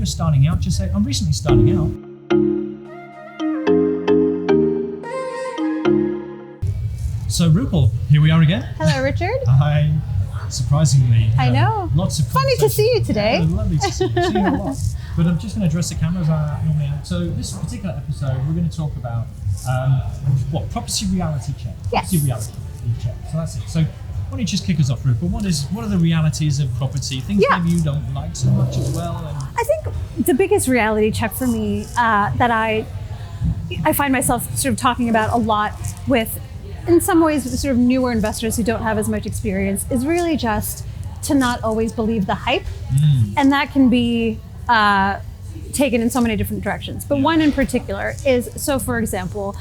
you're starting out, just say, I'm recently starting out. So Rupal, here we are again. Hello, Richard. Hi. Surprisingly, I know. Lots of funny to see you today. Yeah, lovely to see you. See you a lot. But I'm just going to address the cameras normally. So this particular episode, we're going to talk about property reality check. Yes. Property reality check. So that's it. So why don't you just kick us off, Rupal? What are the realities of property? Things maybe you don't like so much as well. I think the biggest reality check for me that I find myself sort of talking about a lot with, in some ways, sort of newer investors who don't have as much experience, is really just to not always believe the hype. And that can be taken in so many different directions. But one in particular is, so for example,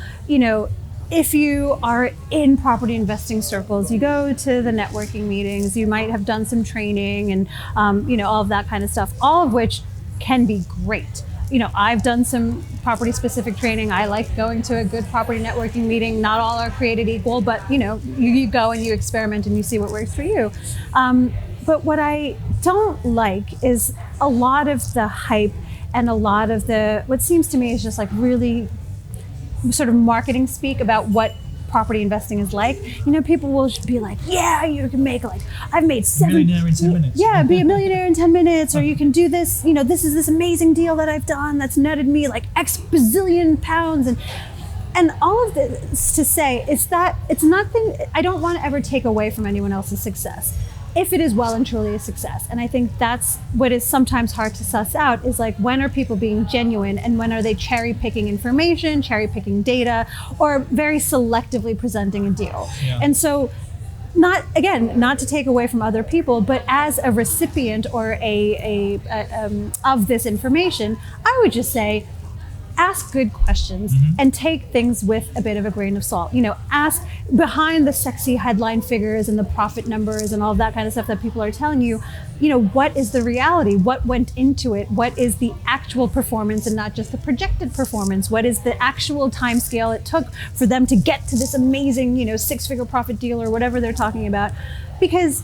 if you are in property investing circles, you go to the networking meetings, you might have done some training and all of that kind of stuff, all of which can be great. I've done some property specific training. I like going to a good property networking meeting. Not all are created equal, but you go and you experiment and you see what works for you. But what I don't like is a lot of the hype and a lot of what seems to me is just like really sort of marketing speak about what property investing is like. People will be like, yeah, you can make I've made millionaire in 10 minutes. Yeah, be a millionaire in 10 minutes, or you can do this, this is this amazing deal that I've done that's netted me like X bazillion pounds. And all of this to say is that it's nothing, I don't want to ever take away from anyone else's success, if it is well and truly a success. And I think that's what is sometimes hard to suss out, is like, when are people being genuine and when are they cherry picking information, cherry picking data, or very selectively presenting a deal. And so not to take away from other people, but as a recipient or of this information, I would just say, ask good questions and take things with a bit of a grain of salt. Ask behind the sexy headline figures and the profit numbers and all that kind of stuff that people are telling you, what is the reality? What went into it? What is the actual performance and not just the projected performance? What is the actual time scale it took for them to get to this amazing, 6-figure profit deal or whatever they're talking about? Because,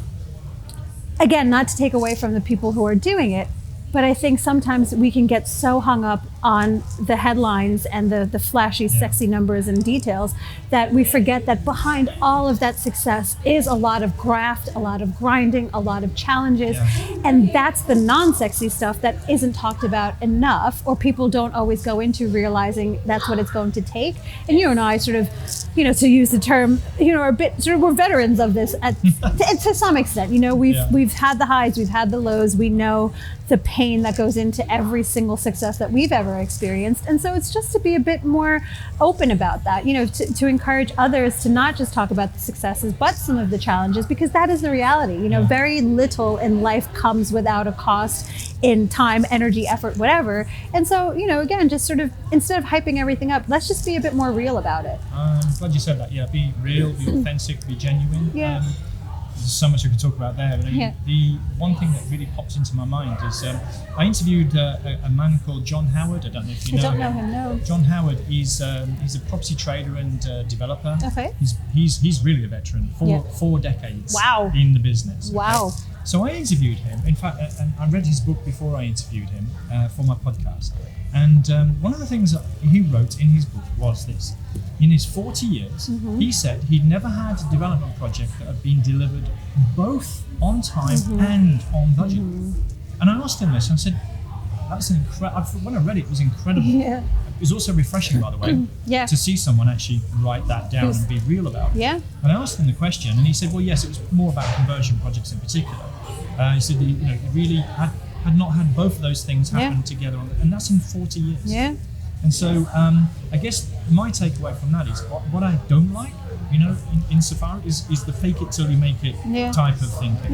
again, not to take away from the people who are doing it, but I think sometimes we can get so hung up on the headlines and the flashy, sexy numbers and details that we forget that behind all of that success is a lot of graft, a lot of grinding, a lot of challenges. And that's the non-sexy stuff that isn't talked about enough, or people don't always go into realizing that's what it's going to take. And you and I sort of, to use the term, are a bit sort of, we're veterans of this to some extent. We've had the highs, we've had the lows, we know the pain that goes into every single success that we've ever experienced. And so it's just to be a bit more open about that, to encourage others to not just talk about the successes, but some of the challenges, because that is the reality. Very little in life comes without a cost in time, energy, effort, whatever. And so, again, just sort of, instead of hyping everything up, let's just be a bit more real about it. I'm glad you said that. Yeah, be real, be authentic, be genuine. There's so much we could talk about there. But the one thing that really pops into my mind is I interviewed a man called John Howard. I don't know if you know him. I don't know him, no. John Howard, he's a property trader and developer. Okay. He's really a veteran, 4 decades in the business. Wow. Okay? So I interviewed him. In fact, and I read his book before I interviewed him for my podcast. And one of the things that he wrote in his book was this. In his 40 years, he said he'd never had a development project that had been delivered both on time and on budget. And I asked him this, and I said, that's incredible. When I read it, it was incredible. It was also refreshing, by the way, to see someone actually write that down and be real about it. And I asked him the question, and he said, well, yes, it was more about conversion projects in particular. He said, he really had not had both of those things happen together, and that's in 40 years. And so I guess my takeaway from that is what I don't like, in Safari is the fake it till you make it type of thinking.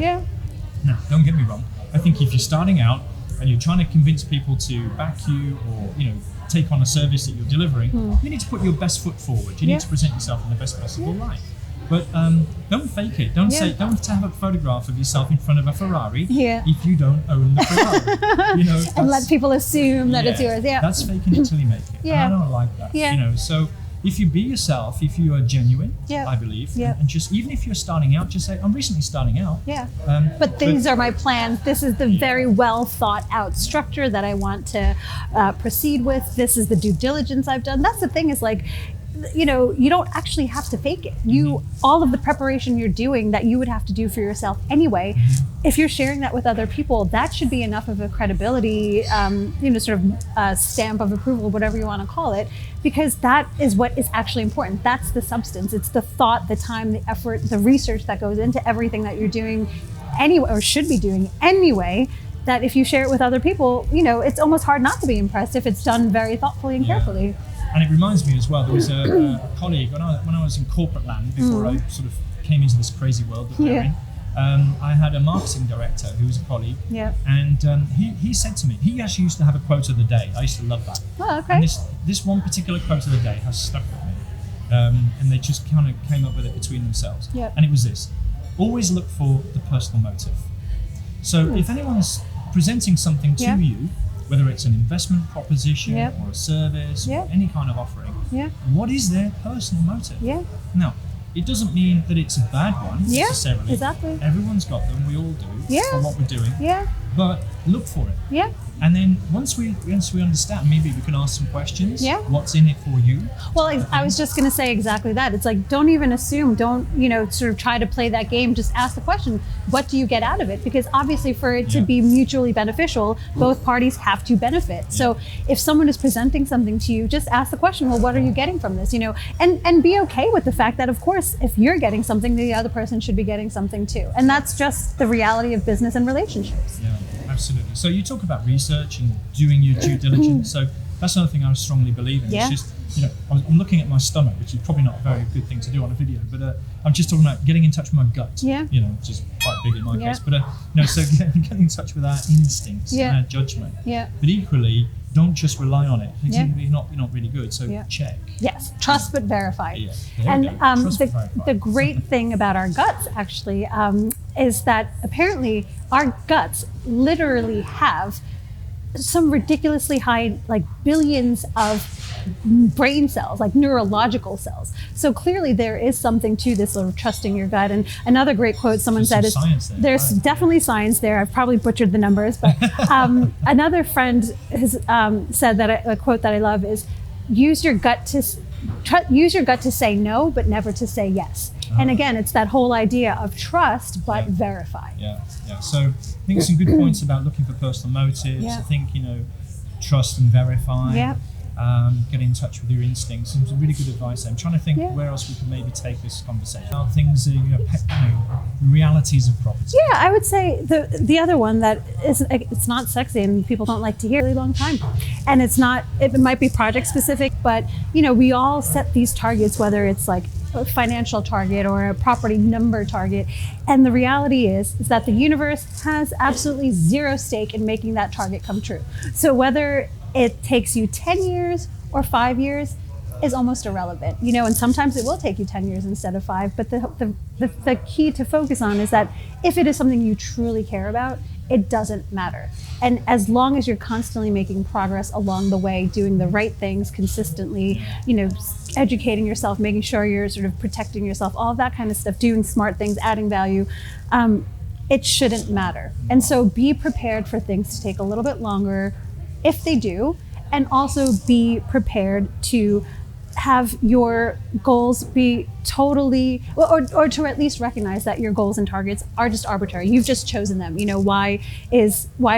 Now, don't get me wrong. I think if you're starting out and you're trying to convince people to back you or, take on a service that you're delivering, you need to put your best foot forward. You need to present yourself in the best possible light. But don't fake it. Don't have a photograph of yourself in front of a Ferrari if you don't own the Ferrari. And let people assume that it's yours. That's faking it till you make it. And I don't like that. So if you be yourself, if you are genuine, Yeah. I believe, Yeah. and just even if you're starting out, just say, I'm recently starting out. Yeah. But these are my plans. This is the very well thought out structure that I want to proceed with. This is the due diligence I've done. That's the thing, is like, you know, you don't actually have to fake it. All of the preparation you're doing that you would have to do for yourself anyway, if you're sharing that with other people, that should be enough of a credibility, sort of stamp of approval, whatever you want to call it, because that is what is actually important. That's the substance. It's the thought, the time, the effort, the research that goes into everything that you're doing anyway, or should be doing anyway, that if you share it with other people, you know, it's almost hard not to be impressed if it's done very thoughtfully and carefully. And it reminds me as well, there was a colleague, when I was in corporate land, before I sort of came into this crazy world that we're in, I had a marketing director who was a colleague, and he said to me, he actually used to have a quote of the day. I used to love that. Oh, okay. And this one particular quote of the day has stuck with me. And they just kind of came up with it between themselves. And it was this: always look for the personal motive. So if anyone's presenting something to you, whether it's an investment proposition or a service or any kind of offering, what is their personal motive? Now, it doesn't mean that it's a bad one necessarily. Exactly. Everyone's got them, we all do, for what we're doing. But look for it. And then once we understand, maybe we can ask some questions. What's in it for you? Well, I was just going to say exactly that. It's like, don't even assume, don't, sort of try to play that game. Just ask the question, what do you get out of it? Because obviously for it to be mutually beneficial, both parties have to benefit. So if someone is presenting something to you, just ask the question, well, what are you getting from this? And be okay with the fact that, of course, if you're getting something, the other person should be getting something too. And that's just the reality of business and relationships. Yeah, absolutely. So you talk about research and doing your due diligence. So that's another thing I strongly believe in. It's just, I'm looking at my stomach, which is probably not a very good thing to do on a video, but I'm just talking about getting in touch with my gut, which is quite big in my case. But, so getting in touch with our instincts and our judgment. But equally, don't just rely on it. You're not really good, so check. Yes, trust but verify. And the great thing about our guts actually is that apparently our guts literally have some ridiculously high, like billions of brain cells, like neurological cells. So clearly there is something to this sort of trusting your gut. And another great quote someone said is, there's definitely science there. I've probably butchered the numbers, but another friend has said that a quote that I love is, use your gut to say no, but never to say yes. And again, it's that whole idea of trust, but verify. So I think some good points about looking for personal motives. I think, trust and verify. Get in touch with your instincts. Some really good advice. I'm trying to think where else we could maybe take this conversation. How things, realities of property. I would say the other one that it's not sexy and people don't like to hear, a really long time. And it might be project specific, but we all set these targets, whether it's like a financial target or a property number target. And the reality is that the universe has absolutely zero stake in making that target come true. So whether it takes you 10 years or 5 years is almost irrelevant, and sometimes it will take you 10 years instead of 5. But the key to focus on is that if it is something you truly care about, it doesn't matter. And as long as you're constantly making progress along the way, doing the right things consistently, educating yourself, making sure you're sort of protecting yourself, all of that kind of stuff, doing smart things, adding value, it shouldn't matter. And so be prepared for things to take a little bit longer if they do, and also be prepared to have your goals be totally, or to at least recognize that your goals and targets are just arbitrary. You've just chosen them. Why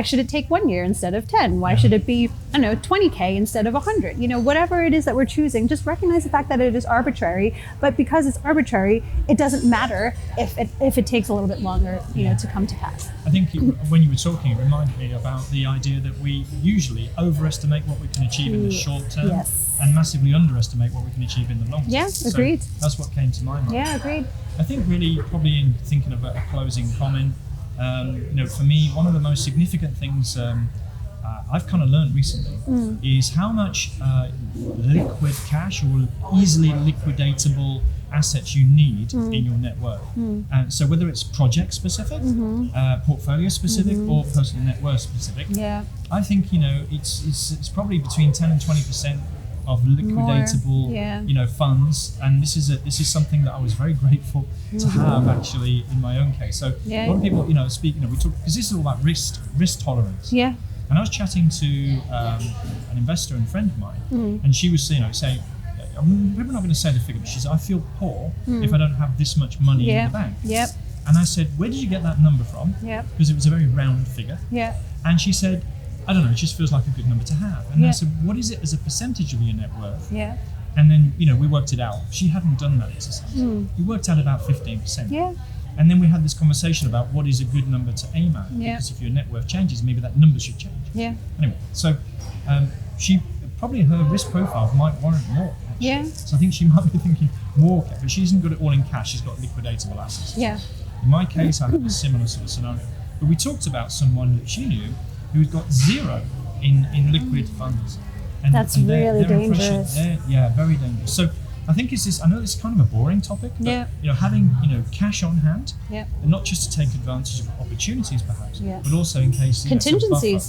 should it take 1 year instead of 10? Why should it be, 20K instead of 100? Whatever it is that we're choosing, just recognize the fact that it is arbitrary. But because it's arbitrary, it doesn't matter if it takes a little bit longer, to come to pass. I think when you were talking, it reminded me about the idea that we usually overestimate what we can achieve in the short term. And massively underestimate what we can achieve in the long term. Agreed. So that's what came to my mind. Agreed. I think really, probably in thinking of a closing comment, for me, one of the most significant things I've kind of learned recently is how much liquid cash or easily liquidatable assets you need in your net worth. And so whether it's project specific, portfolio specific, or personal net worth specific, I think it's probably between 10 and 20% of liquidatable, funds, and this is something that I was very grateful to have actually in my own case. So a lot of people, speak, we talk, because this is all about risk tolerance. Yeah. And I was chatting to an investor and friend of mine, and she was, saying, I'm probably not going to say the figure, but she said, I feel poor if I don't have this much money in the bank. Yep. And I said, where did you get that number from? Yep. Because it was a very round figure. Yeah. And she said, I don't know, it just feels like a good number to have. And I said, what is it as a percentage of your net worth? Yeah. And then, we worked it out. She hadn't done that exercise. We worked out about 15%. Yeah. And then we had this conversation about what is a good number to aim at. Yeah. Because if your net worth changes, maybe that number should change. Yeah. Anyway, so she probably her risk profile might warrant more. Actually. Yeah. So I think she might be thinking more, but she hasn't got it all in cash. She's got liquidatable assets. Yeah. In my case, I have a similar sort of scenario. But we talked about someone that she knew who'd got zero in liquid funds. And, That's and really their dangerous. Very dangerous. So I think I know it's kind of a boring topic, but having cash on hand, and not just to take advantage of opportunities perhaps, but also in case contingencies.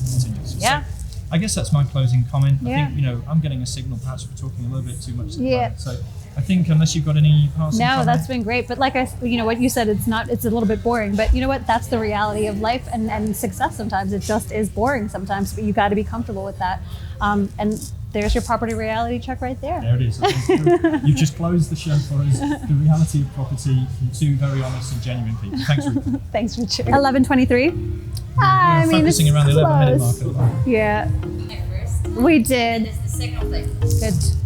So I guess that's my closing comment. I think I'm getting a signal perhaps we're talking a little bit too much at the moment. So I think unless you've got any passing comment. That's been great. But like what you said, it's a little bit boring, but you know what? That's the reality of life and success sometimes. It just is boring sometimes, but you got to be comfortable with that. And there's your property reality check right there. There it is. You've just closed the show for us. The reality of property from two very honest and genuine people. Thanks, Rupal. Thanks, Richard. 11:23. We're focusing around the 11-minute mark at the moment. Yeah. We did. It's the signal thing. Good.